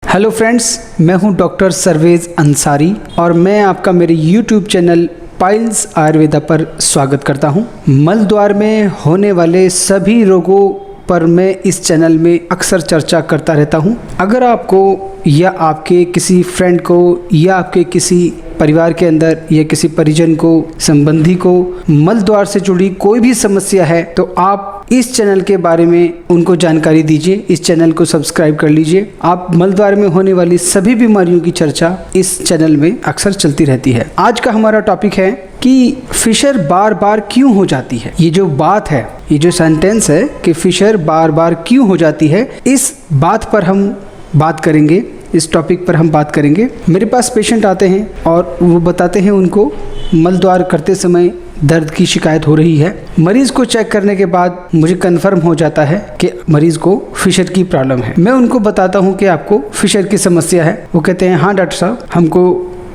Hello friends, मैं हूं doctor surveys Ansari और मैं आपका मेरे यूट्यूब चैनल पाइल्स आयुर्वेदा पर स्वागत करता हूं। मल द्वार में होने वाले सभी रोगों पर मैं इस चैनल में अक्सर चर्चा करता रहता हूं। अगर आपको या आपके किसी फ्रेंड को या आपके किसी परिवार के अंदर या किसी परिजन को, संबंधी को मल द्वार से जुड़ी कोई भी समस्या है तो आप इस चैनल के बारे में उनको जानकारी दीजिए। इस चैनल को सब्सक्राइब कर लीजिए। आप मल द्वार में होने वाली सभी बीमारियों की चर्चा इस चैनल में अक्सर चलती रहती है। आज का हमारा टॉपिक है कि फिशर बार बार क्यों हो जाती है। ये जो बात है, ये जो सेंटेंस है कि फिशर बार बार क्यों हो जाती है, इस बात पर हम बात करेंगे, इस टॉपिक पर हम बात करेंगे। मेरे पास पेशेंट आते हैं और वो बताते हैं उनको मल द्वार करते समय दर्द की शिकायत हो रही है। मरीज को चेक करने के बाद मुझे कंफर्म हो जाता है कि मरीज को फिशर की प्रॉब्लम है। मैं उनको बताता हूँ कि आपको फिशर की समस्या है। वो कहते हैं हाँ डॉक्टर साहब, हमको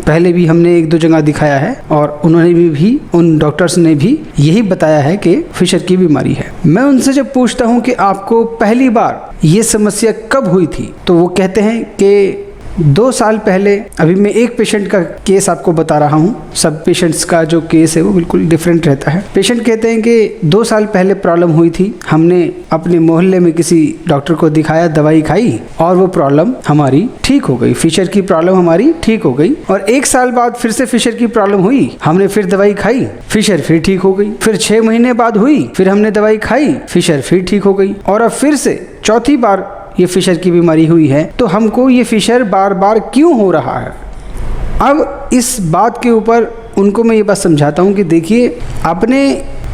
पहले भी हमने 1-2 जगह दिखाया है और उन्होंने भी उन डॉक्टर्स ने भी यही बताया है कि फिशर की बीमारी है। मैं उनसे जब पूछता हूं कि आपको पहली बार ये समस्या कब हुई थी, तो वो कहते हैं कि 2 साल पहले। अभी मैं एक पेशेंट का केस आपको बता रहा हूँ। सब पेशेंट्स का जो केस है वो बिल्कुल डिफरेंट रहता है। पेशेंट कहते हैं कि 2 साल पहले प्रॉब्लम हुई थी, हमने अपने मोहल्ले में किसी डॉक्टर को दिखाया, दवाई खाई और वो प्रॉब्लम हमारी ठीक हो गई। फिशर की प्रॉब्लम हमारी ठीक हो गई। और 1 साल बाद फिर से फिशर की प्रॉब्लम हुई, हमने फिर दवाई खाई, फिशर फिर ठीक हो गई। फिर 6 महीने बाद हुई, फिर हमने दवाई खाई, फिशर फिर ठीक हो गई। और अब फिर से चौथी बार ये फिशर की बीमारी हुई है। तो हमको ये फिशर बार बार क्यों हो रहा है? अब इस बात के ऊपर उनको मैं ये बात समझाता हूँ कि देखिए, आपने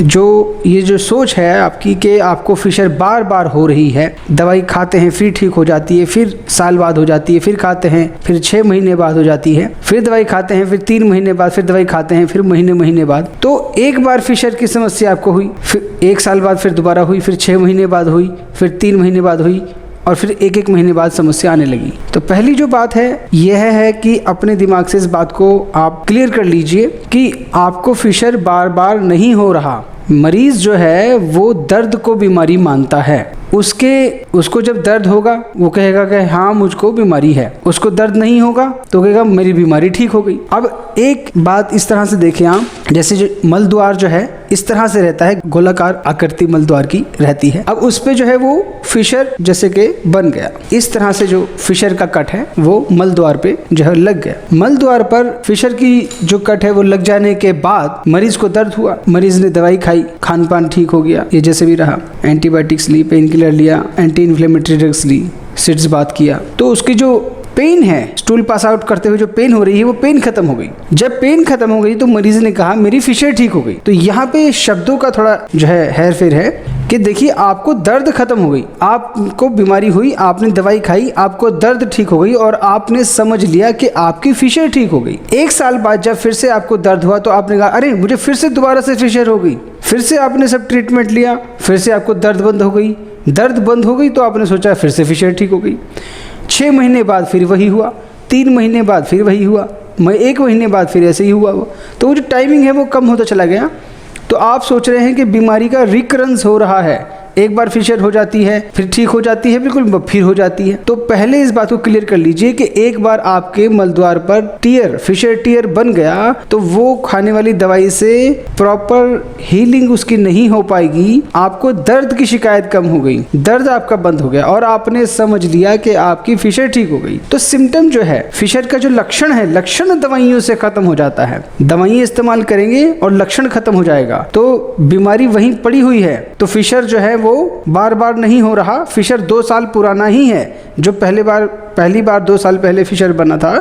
ये जो सोच है आपकी कि आपको फिशर बार बार हो रही है, दवाई खाते हैं फिर ठीक हो जाती है, फिर साल बाद हो जाती है, फिर खाते हैं फिर 6 महीने बाद हो जाती है, फिर दवाई खाते हैं फिर 3 महीने बाद, फिर दवाई खाते हैं फिर महीने बाद। तो एक बार फिशर की समस्या आपको हुई, फिर 1 साल बाद फिर दोबारा हुई, फिर 6 महीने बाद हुई, फिर 3 महीने बाद हुई और फिर 1-1 महीने बाद समस्या आने लगी। तो पहली जो बात है यह है कि अपने दिमाग से इस बात को आप क्लियर कर लीजिए कि आपको फिशर बार बार नहीं हो रहा। मरीज जो है वो दर्द को बीमारी मानता है। उसको जब दर्द होगा वो कहेगा कि हाँ मुझको बीमारी है। उसको दर्द नहीं होगा तो कहेगा मेरी बीमारी ठीक हो गई। अब एक बात इस तरह से देखें आप, जैसे जो मल द्वार जो है इस तरह से रहता है, गोलाकार आकृति मल द्वार की रहती है। अब उस पे जो है वो फिशर जैसे कि बन गया। इस तरह से जो फिशर का कट है वो मल द्वार पे जो है लग गया। मल द्वार पर फिशर की जो कट है वो लग जाने के बाद मरीज को दर्द हुआ, मरीज ने दवाई खाई, खान पान ठीक हो गया, ये जैसे भी रहा, एंटीबायोटिक्स ली, पेन किलर लिया, एंटी इन्फ्लेमेटरी ड्रग्स ली, सिट्स बात किया, तो उसकी जो पेन है, स्टूल पास आउट करते हुए जो पेन हो रही है वो पेन खत्म हो गई। जब पेन खत्म हो गई तो मरीज ने कहा मेरी फिशर ठीक हो गई। तो यहाँ पे शब्दों का थोड़ा जो है हेर फेर है कि देखिए, आपको दर्द खत्म हो गई, आपको बीमारी हुई, आपने दवाई खाई, आपको दर्द ठीक हो गई और आपने समझ लिया कि आपकी फिशर ठीक हो गई। 1 साल बाद जब फिर से आपको दर्द हुआ तो आपने कहा अरे मुझे फिर से दोबारा से फिशर हो गई। फिर से आपने सब ट्रीटमेंट लिया, फिर से आपको दर्द बंद हो गई। दर्द बंद हो गई तो आपने सोचा फिर से फिशर ठीक हो गई। 6 महीने बाद फिर वही हुआ, 3 महीने बाद फिर वही हुआ, 1 महीने बाद फिर ऐसे ही हुआ। तो वो जो टाइमिंग है वो कम होता चला गया। तो आप सोच रहे हैं कि बीमारी का रिकरेंस हो रहा है, एक बार फिशर हो जाती है फिर ठीक हो जाती है, बिल्कुल फिर हो जाती है। तो पहले इस बात को क्लियर कर लीजिए कि एक बार आपके मल द्वार पर फिशर टीयर बन गया तो वो खाने वाली दवाई से प्रॉपर हीलिंग उसकी नहीं हो पाएगी। आपको दर्द की शिकायत कम हो गई, दर्द आपका बंद हो गया और आपने समझ लिया कि आपकी फिशर ठीक हो गई। तो सिम्टम जो है, फिशर का जो लक्षण है, लक्षण दवाइयों से खत्म हो जाता है। दवाइयां इस्तेमाल करेंगे और लक्षण खत्म हो जाएगा। तो बीमारी वहीं पड़ी हुई है। तो फिशर जो है वो बार बार नहीं हो रहा। फिशर 2 साल पुराना ही है। जो पहली बार 2 साल पहले फिशर बना था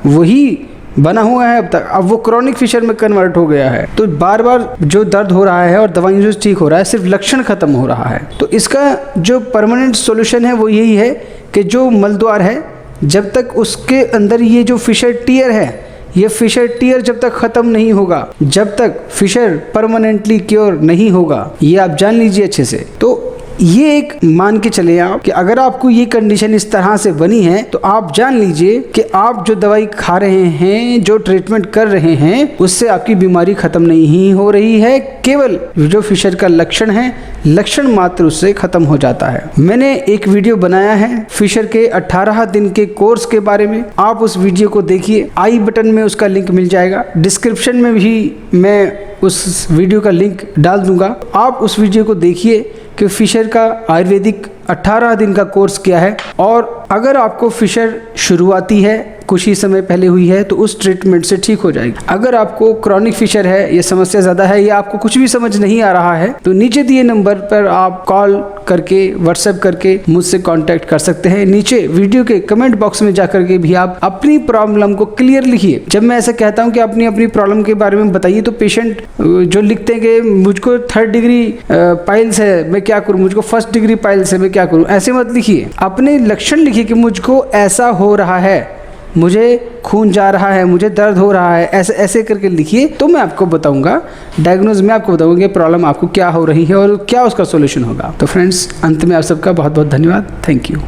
वही बना हुआ है अब तक। अब वो क्रॉनिक फिशर में कन्वर्ट हो गया है। तो बार बार जो दर्द हो रहा है और दवाइयों से ठीक हो रहा है, सिर्फ लक्षण खत्म हो रहा है। तो इसका जो परमानेंट सॉल्यूशन है वो यही है कि जो मल द्वार है, जब तक उसके अंदर ये जो फिशर टीयर है, ये फिशर टीयर जब तक खत्म नहीं होगा, जब तक फिशर परमानेंटली क्योर नहीं होगा, ये आप जान लीजिए अच्छे से। तो ये एक मान के चले आप कि अगर आपको ये कंडीशन इस तरह से बनी है तो आप जान लीजिए कि आप जो दवाई खा रहे हैं, जो ट्रीटमेंट कर रहे हैं, उससे आपकी बीमारी खत्म नहीं हो रही है। केवल जो फिशर का लक्षण है, लक्षण मात्र उससे खत्म हो जाता है। मैंने एक वीडियो बनाया है फिशर के 18 दिन के कोर्स के बारे में, आप उस वीडियो को देखिए। आई बटन में उसका लिंक मिल जाएगा, डिस्क्रिप्शन में भी मैं उस वीडियो का लिंक डाल दूंगा। आप उस वीडियो को देखिए कि फिशर का आयुर्वेदिक 18 दिन का कोर्स क्या है, और अगर आपको फिशर शुरुआती है, कुछ ही समय पहले हुई है, तो उस ट्रीटमेंट से ठीक हो जाएगी। अगर आपको क्रॉनिक फिशर है, ये समस्या ज़्यादा है, या आपको कुछ भी समझ नहीं आ रहा है, तो नीचे दिए नंबर पर आप कॉल करके, व्हाट्सएप करके मुझसे कांटेक्ट कर सकते हैं। नीचे वीडियो के कमेंट बॉक्स में जाकर के भी आप अपनी प्रॉब्लम को क्लियर लिखिए। जब मैं ऐसा कहता हूँ कि अपनी अपनी प्रॉब्लम के बारे में बताइए, तो पेशेंट जो लिखते हैं कि मुझको 3rd डिग्री पाइल्स है, मैं क्या करूँ, मुझको 1st डिग्री पाइल्स है, मैं क्या करूँ, ऐसे मत लिखिए। अपने लक्षण लिखिए कि मुझको ऐसा हो रहा है, मुझे खून जा रहा है, मुझे दर्द हो रहा है, ऐसे ऐसे करके लिखिए, तो मैं आपको बताऊंगा, डायग्नोज में आपको बताऊंगा कि प्रॉब्लम आपको क्या हो रही है और क्या उसका सॉल्यूशन होगा। तो फ्रेंड्स, अंत में आप सबका बहुत बहुत धन्यवाद। Thank you.